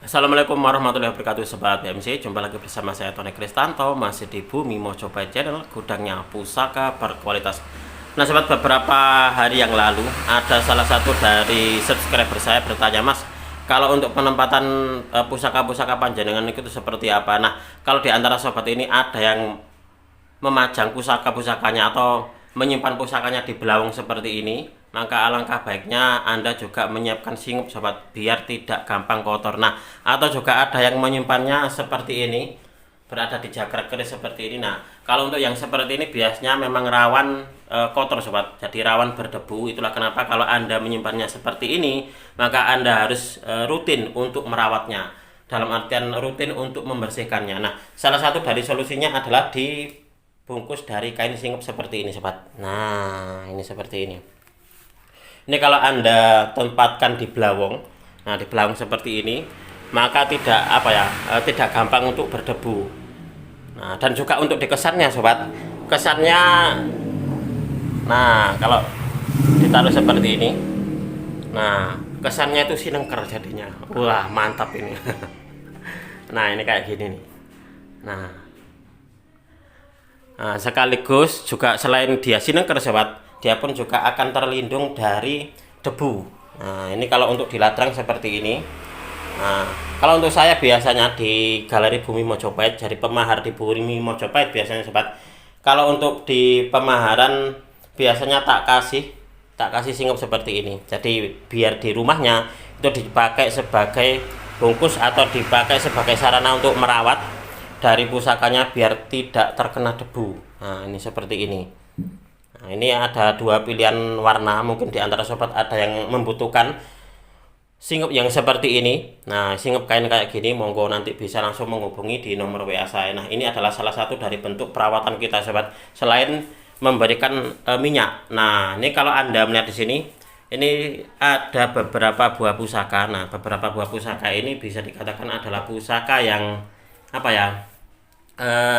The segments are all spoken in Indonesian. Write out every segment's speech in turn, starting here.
Assalamualaikum warahmatullahi wabarakatuh Sobat BMC. Jumpa lagi bersama saya Tony Kristanto, masih di Bumi Mojopahit Channel, gudangnya pusaka berkualitas. Nah sobat, beberapa hari yang lalu ada salah satu dari subscriber saya bertanya, Mas, kalau untuk penempatan pusaka-pusaka panjenengan itu seperti apa? Nah, kalau di antara sobat ini ada yang memajang pusaka-pusakanya atau menyimpan pusakanya di belawang seperti ini, maka alangkah baiknya Anda juga menyiapkan singup sobat, biar tidak gampang kotor. Nah, atau juga ada yang menyimpannya seperti ini, berada di jagrak keris seperti ini. Nah, kalau untuk yang seperti ini biasanya memang rawan kotor sobat, jadi rawan berdebu. Itulah kenapa kalau Anda menyimpannya seperti ini, maka Anda harus rutin untuk merawatnya, dalam artian rutin untuk membersihkannya. Nah, salah satu dari solusinya adalah dibungkus dari kain singup seperti ini sobat. Nah, ini seperti ini. Ini kalau Anda tempatkan di belawang, nah di belawang seperti ini, maka tidak gampang untuk berdebu. Nah, dan juga untuk dikesannya sobat, kesannya, nah kalau ditaruh seperti ini, nah kesannya itu sinengker jadinya. Wah mantap ini. Nah ini kayak gini nih. Nah, sekaligus juga selain dia sinengker sobat, dia pun juga akan terlindung dari debu. Nah ini kalau untuk diladrang seperti ini. Nah kalau untuk saya biasanya di Galeri Bumi Mojopahit, jadi pemahar di Bumi Mojopahit biasanya sobat, kalau untuk di pemaharan biasanya tak kasih singup seperti ini, jadi biar di rumahnya itu dipakai sebagai bungkus atau dipakai sebagai sarana untuk merawat dari pusakanya biar tidak terkena debu. Nah ini seperti ini. Nah, ini ada dua pilihan warna, mungkin di antara sobat ada yang membutuhkan singup yang seperti ini. Nah, singup kain kayak gini, monggo nanti bisa langsung menghubungi di nomor WA saya. Nah, ini adalah salah satu dari bentuk perawatan kita sobat, selain memberikan minyak. Nah, ini kalau Anda melihat di sini, ini ada beberapa buah pusaka. Nah, beberapa buah pusaka ini bisa dikatakan adalah pusaka yang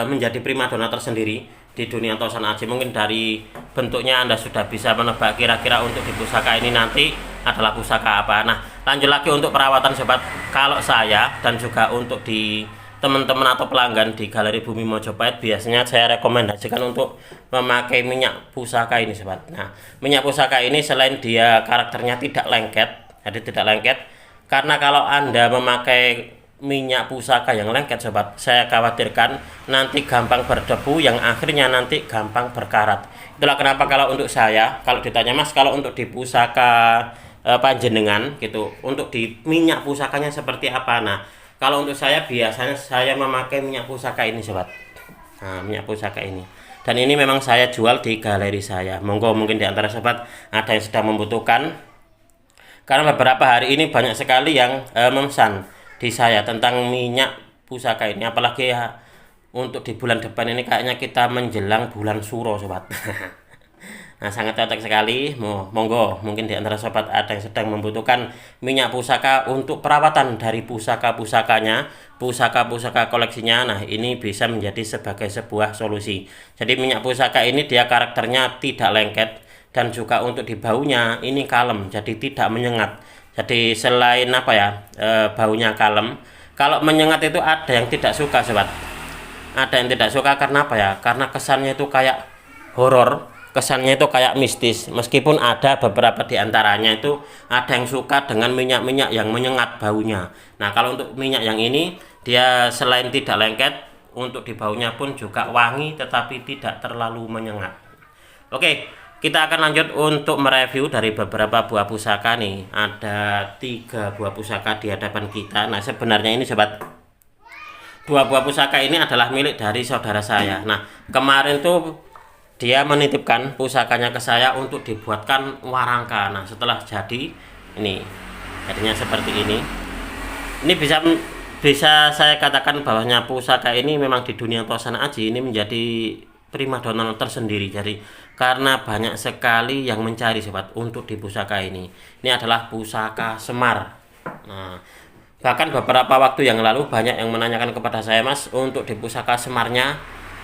menjadi primadona tersendiri di dunia tosan aji. Mungkin dari bentuknya Anda sudah bisa menebak kira-kira untuk di pusaka ini nanti adalah pusaka apa. Nah, lanjut lagi untuk perawatan sobat. Kalau saya dan juga untuk di teman-teman atau pelanggan di Galeri Bumi Mojopahit, biasanya saya rekomendasikan untuk memakai minyak pusaka ini sobat. Nah, minyak pusaka ini selain dia karakternya tidak lengket, jadi tidak lengket, karena kalau Anda memakai minyak pusaka yang lengket sobat, saya khawatirkan nanti gampang berdebu yang akhirnya nanti gampang berkarat. Itulah kenapa kalau untuk saya, kalau ditanya, Mas, kalau untuk di pusaka panjenengan gitu, untuk di minyak pusakanya seperti apa? Nah, kalau untuk saya biasanya saya memakai minyak pusaka ini sobat. Nah, minyak pusaka ini, dan ini memang saya jual di galeri saya. Monggo mungkin di antara sobat ada yang sedang membutuhkan, karena beberapa hari ini banyak sekali yang memesan di saya tentang minyak pusaka ini, apalagi ya untuk di bulan depan ini kayaknya kita menjelang bulan Suro sobat. Nah sangat cocok sekali. Monggo mungkin di antara sobat ada yang sedang membutuhkan minyak pusaka untuk perawatan dari pusaka-pusakanya, pusaka-pusaka koleksinya. Nah ini bisa menjadi sebagai sebuah solusi. Jadi minyak pusaka ini dia karakternya tidak lengket, dan juga untuk di baunya ini kalem, jadi tidak menyengat. Jadi selain baunya kalem, kalau menyengat itu ada yang tidak suka sobat. Ada yang tidak suka karena karena kesannya itu kayak horor, kesannya itu kayak mistis. Meskipun ada beberapa di antaranya itu ada yang suka dengan minyak-minyak yang menyengat baunya. Nah kalau untuk minyak yang ini, dia selain tidak lengket, untuk di baunya pun juga wangi tetapi tidak terlalu menyengat. Oke, kita akan lanjut untuk mereview dari beberapa buah pusaka nih. Ada 3 buah pusaka di hadapan kita. Nah sebenarnya ini sobat, 2 buah pusaka ini adalah milik dari saudara saya. Nah kemarin tuh dia menitipkan pusakanya ke saya untuk dibuatkan warangka. Nah setelah jadi ini, jadinya seperti ini. Ini bisa saya katakan bahwasanya pusaka ini memang di dunia tosan aji ini menjadi primadona tersendiri. Jadi karena banyak sekali yang mencari sobat untuk di pusaka ini. Ini adalah pusaka Semar. Nah, bahkan beberapa waktu yang lalu banyak yang menanyakan kepada saya, Mas, untuk di pusaka Semarnya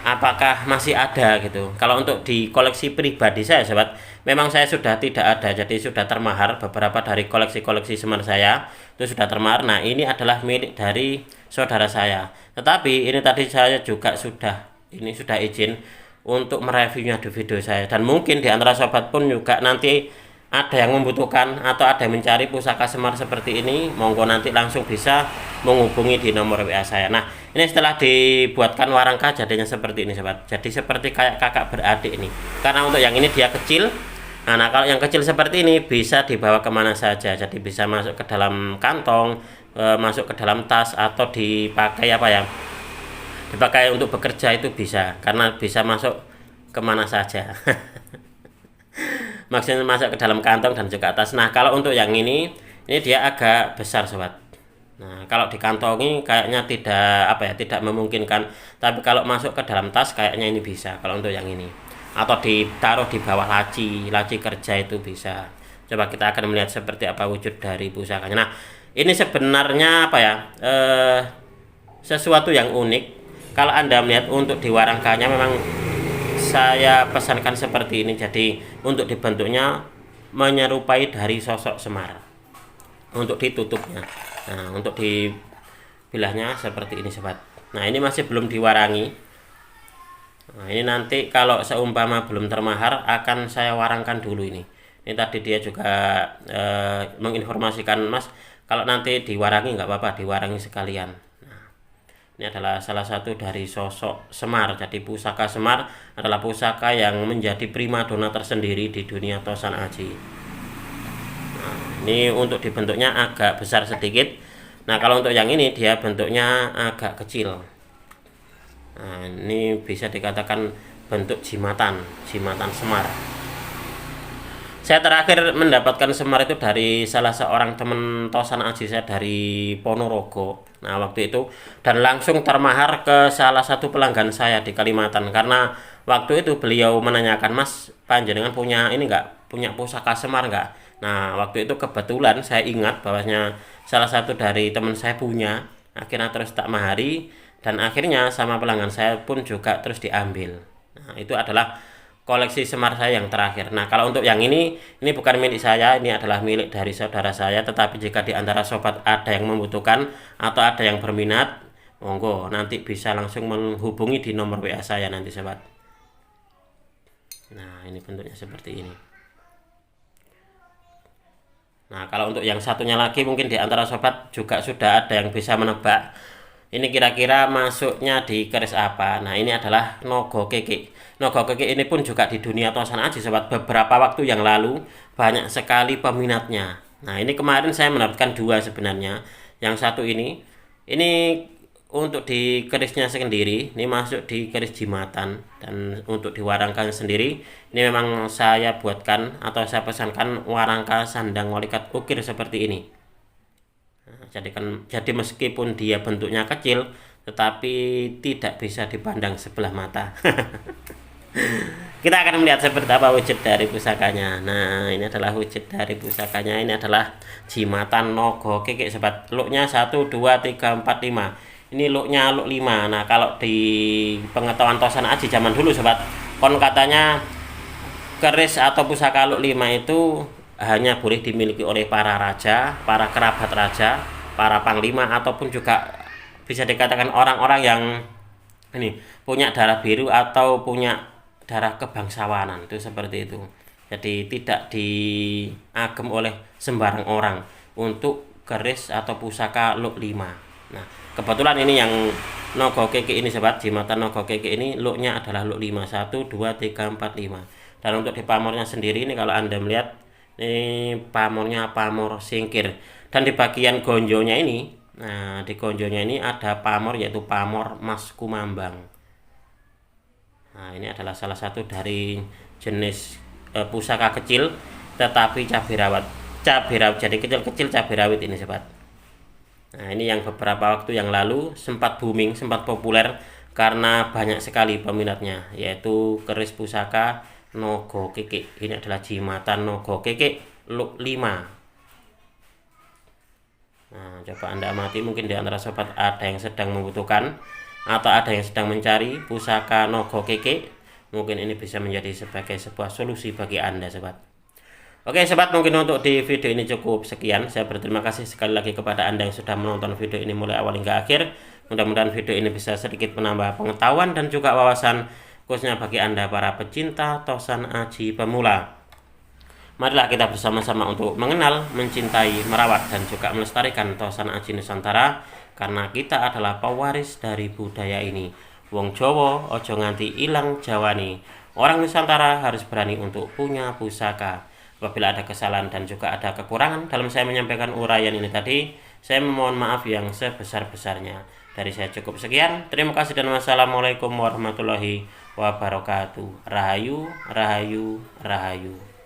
apakah masih ada gitu. Kalau untuk di koleksi pribadi saya sobat, memang saya sudah tidak ada, jadi sudah termahar. Beberapa dari koleksi-koleksi semar saya itu sudah termahar. Nah ini adalah milik dari saudara saya, tetapi ini tadi saya juga sudah izin untuk mereviewnya di video saya, dan mungkin di antara sobat pun juga nanti ada yang membutuhkan atau ada yang mencari pusaka semar seperti ini, monggo nanti langsung bisa menghubungi di nomor WA saya. Nah ini setelah dibuatkan warangka jadinya seperti ini sobat, jadi seperti kayak kakak beradik ini, karena untuk yang ini dia kecil. Nah kalau yang kecil seperti ini bisa dibawa kemana saja, jadi bisa masuk ke dalam kantong, masuk ke dalam tas, atau dipakai apa ya, dipakai untuk bekerja itu bisa, karena bisa masuk kemana saja. Maksudnya masuk ke dalam kantong dan juga tas. Nah kalau untuk yang ini dia agak besar sobat. Nah kalau dikantongi kayaknya tidak apa ya, tidak memungkinkan, tapi kalau masuk ke dalam tas kayaknya ini bisa kalau untuk yang ini, atau ditaruh di bawah laci kerja itu bisa. Coba kita akan melihat seperti apa wujud dari pusakanya. Nah ini sebenarnya apa ya, sesuatu yang unik. Kalau Anda melihat untuk di warangkanya memang saya pesankan seperti ini, jadi untuk dibentuknya menyerupai dari sosok semar untuk ditutupnya. Nah untuk dibilahnya seperti ini sobat. Nah ini masih belum diwarangi. Nah ini nanti kalau seumpama belum termahar akan saya warangkan dulu ini. Ini tadi dia juga menginformasikan, Mas, kalau nanti diwarangi nggak apa-apa, diwarangi sekalian. Ini adalah salah satu dari sosok semar. Jadi pusaka semar adalah pusaka yang menjadi primadona tersendiri di dunia Tosan Aji. Nah, ini untuk dibentuknya agak besar sedikit. Nah kalau untuk yang ini dia bentuknya agak kecil. Nah ini bisa dikatakan bentuk jimatan semar. Saya terakhir mendapatkan semar itu dari salah seorang teman Tosan Aji saya dari Ponorogo. Nah waktu itu, dan langsung termahar ke salah satu pelanggan saya di Kalimantan, karena waktu itu beliau menanyakan, Mas, panjenengan punya ini enggak, punya pusaka semar enggak? Nah waktu itu kebetulan saya ingat bahwasanya salah satu dari teman saya punya, akhirnya terus tak mahari, dan akhirnya sama pelanggan saya pun juga terus diambil. Nah itu adalah koleksi semar saya yang terakhir. Nah kalau untuk yang ini bukan milik saya, ini adalah milik dari saudara saya. Tetapi jika di antara sobat ada yang membutuhkan atau ada yang berminat, monggo nanti bisa langsung menghubungi di nomor WA saya nanti sobat. Nah ini bentuknya seperti ini. Nah kalau untuk yang satunya lagi, mungkin di antara sobat juga sudah ada yang bisa menebak ini kira-kira masuknya di keris apa. Nah ini adalah nogo keke. Nogo keke ini pun juga di dunia Tosan Aji sobat. Beberapa waktu yang lalu banyak sekali peminatnya. Nah ini kemarin saya mendapatkan dua sebenarnya. Yang satu ini untuk di kerisnya sendiri, ini masuk di keris jimatan, dan untuk diwarangkan sendiri ini memang saya buatkan atau saya pesankan warangka sandang walikat ukir seperti ini. Jadi meskipun dia bentuknya kecil, tetapi tidak bisa dipandang sebelah mata. Kita akan melihat seperti apa wujud dari pusakanya. Nah ini adalah wujud dari pusakanya. Ini adalah jimatan nogo keke sobat. Looknya 1, 2, 3, 4, 5. Ini looknya look 5. Nah kalau di pengetahuan Tosan Aji zaman dulu sobat, kon katanya keris atau pusaka look 5 itu hanya boleh dimiliki oleh para raja, para kerabat raja, para panglima, ataupun juga bisa dikatakan orang-orang yang ini punya darah biru atau punya darah kebangsawanan, itu seperti itu. Jadi tidak diagem oleh sembarang orang untuk keris atau pusaka look 5. Nah kebetulan ini yang nogo keke ini sobat, jimatan nogo keke ini looknya adalah look 5, 1, 2, 3, 4, 5. Dan untuk di pamornya sendiri ini kalau Anda melihat, ini pamornya pamor singkir, dan di bagian gonjonya ini, nah di gonjonya ini ada pamor, yaitu pamor Mas Kumambang. Nah ini adalah salah satu dari jenis pusaka kecil tetapi cabai rawit, jadi kecil-kecil cabai rawit ini sobat. Nah ini yang beberapa waktu yang lalu sempat booming, sempat populer karena banyak sekali peminatnya, yaitu keris pusaka nogo keke. Ini adalah jimatan nogo keke look 5. Nah coba Anda amati, mungkin di antara sobat ada yang sedang membutuhkan atau ada yang sedang mencari pusaka Nogo Keke, mungkin ini bisa menjadi sebagai sebuah solusi bagi Anda sobat. Oke sobat, mungkin untuk di video ini cukup sekian. Saya berterima kasih sekali lagi kepada Anda yang sudah menonton video ini mulai awal hingga akhir. Mudah-mudahan video ini bisa sedikit menambah pengetahuan dan juga wawasan, khususnya bagi Anda para pecinta tosan aji pemula. Marilah kita bersama-sama untuk mengenal, mencintai, merawat, dan juga melestarikan tosan aji Nusantara, karena kita adalah pewaris dari budaya ini. Wong Jawa ojo nganti ilang jawani. Orang Nusantara harus berani untuk punya pusaka. Apabila ada kesalahan dan juga ada kekurangan dalam saya menyampaikan uraian ini tadi, saya memohon maaf yang sebesar-besarnya. Dari saya cukup sekian. Terima kasih dan wassalamualaikum warahmatullahi wabarakatuh. Rahayu, rahayu, rahayu.